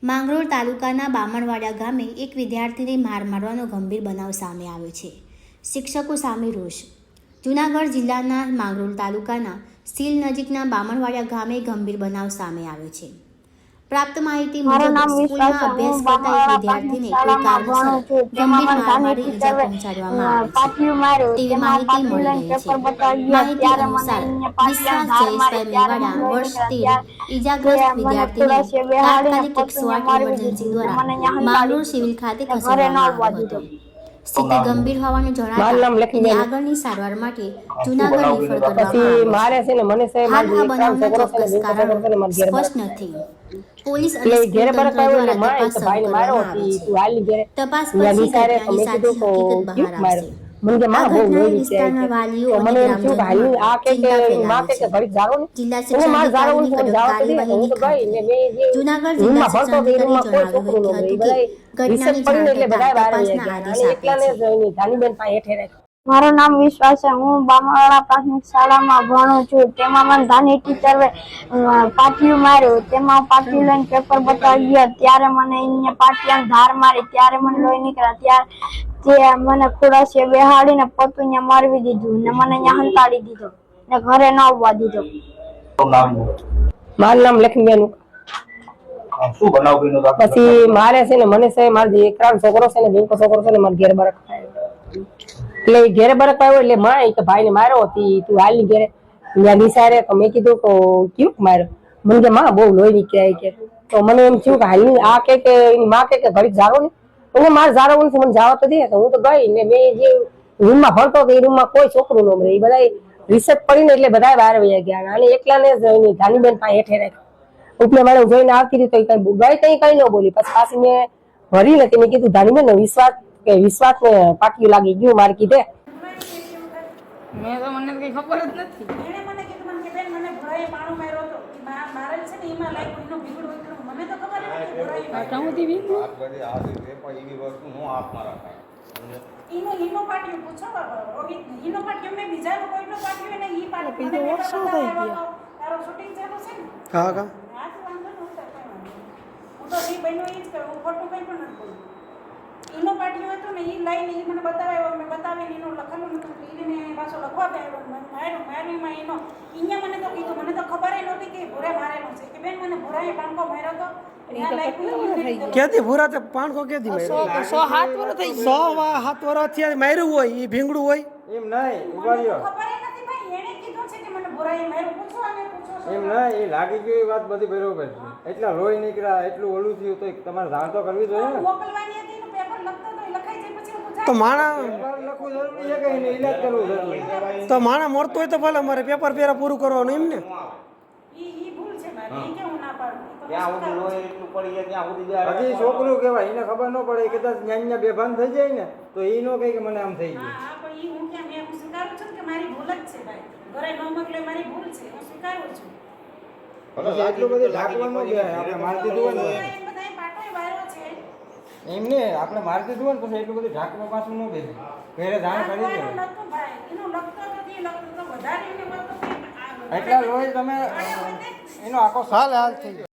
માંગરોળ તાલુકાના બામણવાડા ગામે એક વિદ્યાર્થીને માર મારવાનો ગંભીર બનાવ સામે આવ્યો છે. શિક્ષકો સામે રોષ. જૂનાગઢ જિલ્લાના માંગરોળ તાલુકાના સીલ નજીકના બામણવાડા ગામે ગંભીર બનાવ સામે આવ્યો છે. પ્રાપ્ત માહિતી મુજબ સ્કૂલમાં અભ્યાસ કરતા એક વિદ્યાર્થીને કોઈ કારણસર ગંભીર માર મારી ઈજા પહોંચાડવામાં આવી છે તેવી માહિતી મળી રહી છે. માહિતી અનુસાર વિશ્વાસ જયેશભાઈ મેવાડા વર્ષ 13 ઈજાગ્રસ્ત વિદ્યાર્થીને તાત્કાલિક 108 ઇમરજન્સી દ્વારા માંગરોળ સિવિલ ખાતે ખસેડવામાં આવ્યો હતો. સ્થિતિ ગંભીર હોવાનું જણાવતા આગળની સારવાર માટે જૂનાગઢ રિફર કરવામાં આવ્યો છે. હાલ આ બનાવના ચોક્કસ કારણો સ્પષ્ટ નથી. પોલીસ અને સ્કૂલ તંત્ર દ્વારા તપાસ શરૂ કરવામાં આવી છે. તપાસ પછી ઘટનાની સાચી હકીકત બહાર આવશે. આ ઘટનાએ વિસ્તારના વાલીઓ અને ગ્રામજનોમાં ચિંતા ફેલાવી છે. જિલ્લા શિક્ષણાધિકારીની કડક કાર્યવાહીની ખાતરી. જૂનાગઢ જિલ્લા શિક્ષણાધિકારીએ જણાવ્યું હતું કે ઘટનાની જાણ થતાં તપાસના આદેશ આપ્યા છે. મારું નામ વિશ્વાસ છે. હું બામણવાડા પ્રાથમિક શાળામાં ભણું છું. તેમાં મને ધાની ટીચરે પાટિયું માર્યું. તેમાં પાટિયું લઈને પેપર બતાવી ગયા ત્યારે મને અહીંયા પાટિયાને ધાર મારી ત્યારે મને લોહી નીકળ્યા. ત્યારે તે મને ખુરાશીએ બેહાડીને પતું અહીંયા મારવી દીધું ને મને અહીંયા હંતાડી દીધો ને ઘરે ન આવવા દીધો. મારું નામ લક્ષ્મીબેન. પછી મારે છે ને મને છે મારો દીકરાનો છોકરો છે ને દીકરો છોકરો છે ને મારે ઘેર બરક એટલે ઘેરે બરક આવ્યો એટલે માં કે ભાઈ ને માર્યો હતી તું હાલ ની ઘેરે ત્યાં નિસારે તો મેં કીધું કે ક્યું માર્યો. મને કે માં બહુ લોહી નીકળ્યા કે તો મને એમ થયું કે હાલ આ કે એની માં કે ઘડીક જારો ને તો મારે જારો નથી મને જવા તો દે તો હું તો ગઈ ને મેં જે રૂમમાં ભણતો હતો એ રૂમમાં કોઈ છોકરું ન મળે. એ બધા રિસર્ચ પડીને એટલે બધા બહાર વયા ગયા અને એકલાને જ ધાનીબેન પાસે હેઠે રાખ્યા. એટલે મારે જોઈને આવતી રહી તો કઈ કઈ ન બોલી. પછી પાછી મેં ભરી ને તેને કીધું ધાનીબેન ને વિશ્વાસ ને પાટિયું લાગી ગયું મારે કીધે. મેં તો મને કઈ ખબર જ નથી. એને મને કીધું મને કે બેન મને ભરાઈ પાણો માર્યો તો મારેલ છે ને એમાં લાઈક એનો ભીગડો એટલો મને તો ખબર નથી ભરાઈ કાઉથી ભીગડો આ બધી આ રીતે પણ એવી વસ્તુ નો આપ મારા ઈનો પાટિયું પૂછો રોહિત ઈનો પાટિયું મેં બીજાનો કોઈનો પાટિયું ને ઈ પાટિયું બીજો વર્ષો થઈ ગયા. તારો શૂટિંગ ચાલુ છે ને હા હા તો વાંધો ન ઉતર હું તો ઈ બહેનો ઈ જ કરું ખોટું કંઈ પણ નથી બોલું. ઈનો પાટિયું હતું ને ઈ લઈને ઈ મને બતાવ્યો મેં બતાવીને એનું લખેલું નતું એને પાછો લખવા આવ્યો માર્યુંમાં એનો અહીંયા મને તો કીધું મને તો ખબર નહોતી કે ભૂરે મારેલો છે કે બેન મને ભૂરાએ પાણકો માર્યો તો ક્યાંથી ભૂરા તે પાણકો ક્યાંથી માર્યો? 107 વર્ષ થઈ ગયા. 107 વર્ષથી માર્યું હોય એ ભીંગડું હોય એમ નહીં ઉભા રહ્યો ખબર નથી ભાઈ એને કીધું છે કે મને ભૂરાએ માર્યો પૂછો અને પૂછો એમ નહીં એ લાગી ગયું એ વાત બધી બરોબર છે. એટલા લોહી નીકળ્યા એટલું ઓલું થયું તો તમારે જાણ તો કરવી જોઈએ ને. મોકલવાની હતી એનું પેપર લખતો તો લખાઈ જાય પછી હું તો માણા લખવું જરૂરી છે કે એને ઈલાજ કરવું જરૂરી છે. તો માણા મરતો હોય તો ભલે મારે પેપર પેરા પૂરું કરવાનું એમ ને. ઈ ભૂલ છે મારી ઈ કે હું ના પાડું ત્યાં સુધી લોહી એટલું પડી જાય ત્યાં સુધી હજી છોકરું કહેવાય એને ખબર ન પડે કદાચ ન્યાન્યા બેભાન થઈ જાય ને તો એ નો કહે કે મને આમ થઈ ગયું. હા પણ ઈ હું કેમ હું સ્વીકારું છું કે મારી ભૂલ જ છે ભાઈ ઘરે ન મોકલે મારી ભૂલ છે હું સ્વીકારું છું. પછી એટલું બધું ઢાંકવાનું કહેવાય આપણે મારી દીધું હોય ને બધાય પાટોય વાયરો છે એમને આપણે મારી દીધું હોય ને પછી એટલું બધું ઢાંકવા પાછું ન બેસે ઘરે જાણ કરી દે. લખતો ભાઈ એનો લખતો નથી લખતો તો વધારે એને મળતો એટલા લોહી તમે એનો આખો હાલ થઈ ગયો.